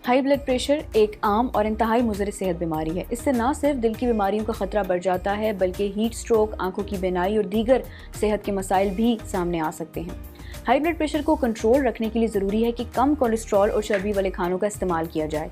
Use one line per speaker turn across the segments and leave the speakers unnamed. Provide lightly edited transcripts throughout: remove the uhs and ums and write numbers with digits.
High blood pressure एक आम और इंतहाई मुज़र सेहत बीमारी है। इससे न सिर्फ दिल की बीमारियों का खतरा बढ़ जाता है, बल्कि हीट स्ट्रोक, आंखों की बीनाई और दीगर सेहत के मसाइल भी सामने आ सकते हैं। हाई ब्लड प्रेशर को कंट्रोल रखने के लिए ज़रूरी है कि कम कोलेस्ट्रॉल और चर्बी वाले खानों का इस्तेमाल किया जाए।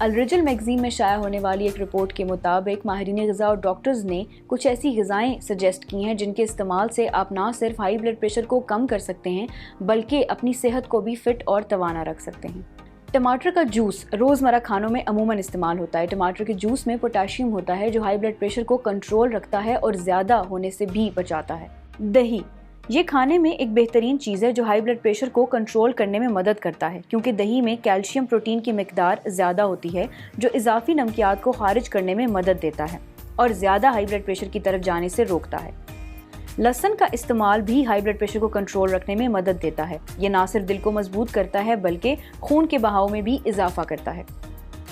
अल रिजल मैगजीन में शाया होने वाली एक रिपोर्ट के मुताबिक माहिरीन ग़िज़ा और डॉक्टर्स ने कुछ ऐसी ग़िज़ाएँ सजेस्ट की हैं जिनके इस्तेमाल से आप ना सिर्फ हाई ब्लड प्रेशर को कम कर सकते हैं, बल्कि अपनी सेहत को भी फिट और तवाना रख सकते हैं। टमाटर का जूस रोज़मर्रा खानों में अमूमन इस्तेमाल होता है। टमाटर के जूस में पोटाशियम होता है जो हाई ब्लड प्रेशर को कंट्रोल रखता है और ज़्यादा होने से भी बचाता है। दही, ये खाने में एक बेहतरीन चीज़ है जो हाई ब्लड प्रेशर को कंट्रोल करने में मदद करता है, क्योंकि दही में कैल्शियम प्रोटीन की मिकदार ज़्यादा होती है जो इजाफी नमकियात को खारिज करने में मदद देता है और ज़्यादा हाई ब्लड प्रेशर की तरफ जाने से रोकता है। लहसुन का इस्तेमाल भी हाई ब्लड प्रेशर को कंट्रोल रखने में मदद देता है। ये ना सिर्फ दिल को मजबूत करता है बल्कि खून के बहाव में भी इजाफा करता है।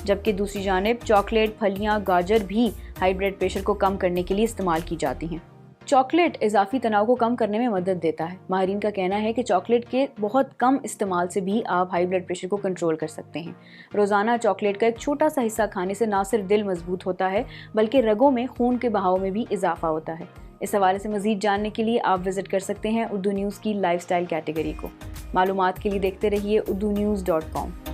जबकि दूसरी जानिब चॉकलेट, फलियां, गाजर भी हाई ब्लड प्रेशर को कम करने के लिए इस्तेमाल की जाती हैं। चॉकलेट इजाफी तनाव को कम करने में मदद देता है। माहिरीन का कहना है कि चॉकलेट के बहुत कम इस्तेमाल से भी आप हाई ब्लड प्रेशर को कंट्रोल कर सकते हैं। रोज़ाना चॉकलेट का एक छोटा सा हिस्सा खाने से ना सिर्फ दिल मजबूत होता है बल्कि रगों में खून के बहाव में भी इजाफा होता है। इस हवाले से मज़ीद जानने के लिए आप विज़िट कर सकते हैं उर्दू न्यूज़ की लाइफस्टाइल कैटेगरी को। मालूमात के लिए देखते रहिए urdunews.com।